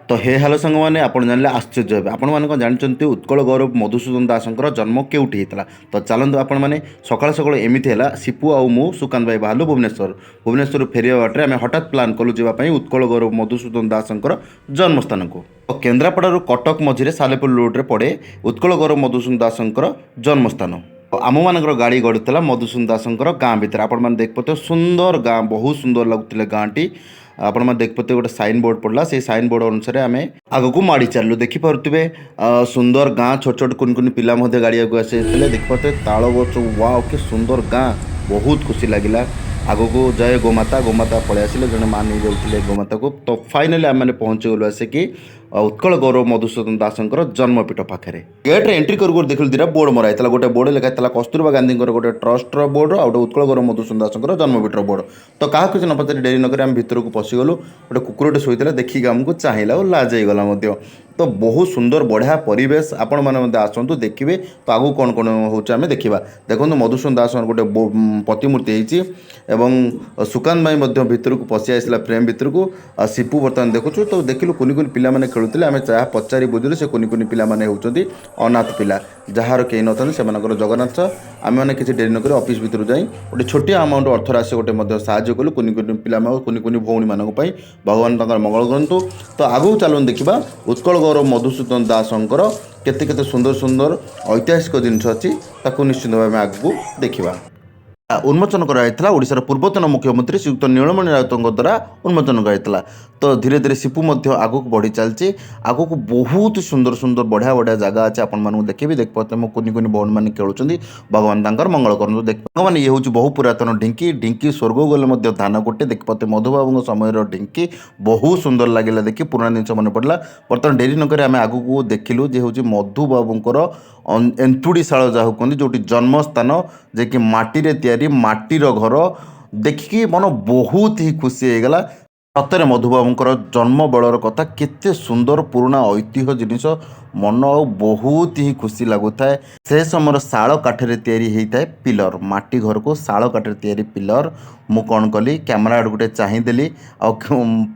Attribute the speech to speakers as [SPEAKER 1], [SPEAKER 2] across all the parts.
[SPEAKER 1] तो हे हेलो सांग मैंने आप जानले आश्चर्य हे आपण मैंने जानते उत्कल गौरव मधुसूदन दासंकर जन्म केउठी होता। तो चलतु आपण मैंने सकाल सकाल एमती है सिपु आउ मु सुकांत भाई बाहर भुवनेश्वर फेरिया बाटे आम हठात प्लां कलु जावाई उत्कल गौरव मधुसूदन दासंकर जन्मस्थान को। तो केन्द्रापड़ारू कटक मझिरे सालेपुर रोड्रे पड़े उत्कल गौरव मधुसूदन दासंकर जन्मस्थान। आम मान गाड़ी गड़ुला मधुसूदन दासंकर गाँ भितर आपण देख पाते सुंदर गाँ बहुत सुंदर लगुले गाँ टी आपण मैंने देख पाते गोटे साइन बोर्ड पड़ा से साइन बोर्ड अनुसार आम आग को माड़ी चलू देखिपे सुंदर गाँ छोट छोट कुन कुन पिला गाड़ी आगे आसी देखिपे ताल गच वाओ के सुंदर गाँ बहुत खुशी लगिला। आग को जय गोमाता गोमाता पलि आसिले जड़े माँ नहीं जाते गोमाता को। तो फाइनाली आम मैंने पहुँची गलु आसिकी उत्कल गौरव मधुसूदन दासंकर जन्मपीठ पाखे गेट्रे एंट्री कर देख दीटा बोर्ड मरा है गोटे बोर्ड लिखाई कस्तूरबा गांधी गोटे ट्रस्टर बोर्ड और गोटे उत्कल गौरव मधुसूदन दासंकर जन्मपीठर बोर्ड। तो क्या किसी न पचारि डेरी नक आम भर को पशिगलु गोटे कुकुरटे शोता देखिक आमको चाहिला और लाज गला। तो बहुत सुंदर बढ़िया परिवेश आपण मैंने आसतु देखिए। तो आगू कौन कौन होमें देखा देखो मधुसूदन दास गोटे प्रतिमूर्ति एवं सुकांत भाई भर को पशि आसला फ्रेम भर को सिपु बर्तमान देखु। तो देखिलु कुनि कुनि पिला माने खेलुते आम जहाँ पचारि बुझिलु से कुनि कुनि पिला माने होउछन्ति अनाथ पिला जार कहीं नथान से जगन्नाथ आम मैंने किसी डेरी नक ऑफिस भर जाई गोटे छोटिया अमाउंट अर्थ राशि गोटे साहाଯ୍य कलु कुनि कुनि पिला कुनि कुनि भौणी मानक पई भगवान तंकर मंगल करंतु। तो आगू चलून देखिबा उत्कल गौरव मधुसूदन दासंकर केते केते सुंदर सुंदर ऐतिहासिक जिनस अच्छी ताकू निश्चित भाव में आगू देखा उन्मोचन कराइला। ओडिशार पूर्वतन मुख्यमंत्री श्रीयुक्त नीलमणि राउतଙ୍କ द्वारा उन्मोचन कराइला। तो धीरे धीरे सिपु आगू बढ़ी चलती आगू को बहुत सुंदर सुंदर बढ़िया बढ़िया जगह अच्छे आपण देखिए देख पाते मो कुनि कुनि भौणी मैंने खेलुं भगवान तांकर मंगल करूँ देख मैंने ये हूँ बहु पुरातन ढिंकी ढिंकी स्वर्ग गले धान गोटे देख पाते मधुबाबू समय ढिंकी बहुत सुंदर लगे देखिए पुराना जिन मन पड़ा। बर्तमान डेरी नक आम आगू को देखिलु जे हूँ मधुबाबूर एंतुड़ीशाल जहाँ कहते जो जन्मस्थान जे कि माटी तैयारी माटीर घर देखिकी मन बहुत ही खुशी हो गला। सतरे मधुबाबूर जन्म बेलर कथा केते सुंदर पुराना ऐतिह्य जिनिस मन बहुत ही खुशी लगुता है। से समय शाल काठरे तैयारी होता है पिलर माटी घर को शाल काठरे तैयारी पिलर मु कौन कली कैमेरा आड़ गोटे चाहिदेली आ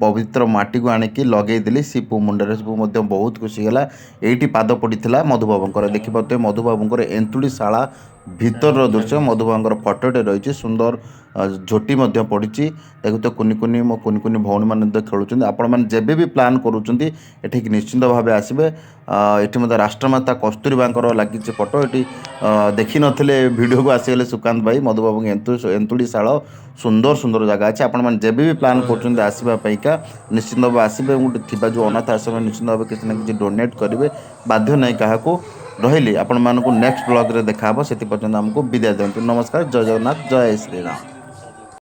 [SPEAKER 1] पवित्र माटी को आनिकी लगेदेली सिपु मुंडे सिपु बहुत खुशी गला। यही पाद पड़ा मधुबाबूर देखिए मधुबाबूर एंतुड़ीशाला भीतर दृश्य मधुबाबूर फटोटे रही सुंदर झोटी पड़ी देखते कुनि कुनि मो कुनि कुनि भौणी मैंने खेलुं आपण मैंने जब भी प्लां करुँच निश्चिंत भाव आसबे। ये मतलब राष्ट्रमाता कस्तूरबा लगी फटो ये देखी नथिले वीडियो को आसीगले सुकांत भाई मधुबाबू एंतुड़ीशाल सुंदर सुंदर जगह अच्छे आपण मैंने जब भी प्लां करा निश्चिंत भाव आसबे गोटे जो अनाथ आश्रम निश्चिंत भाव किसी ना कि डोनेट करेंगे बाध्य नहीं क्या रही आपण मानक नेक्स्ट ब्लॉग रे देखा से पर्यटन आमको विदाय दिंतु। नमस्कार जय जगन्नाथ जय श्रीराम।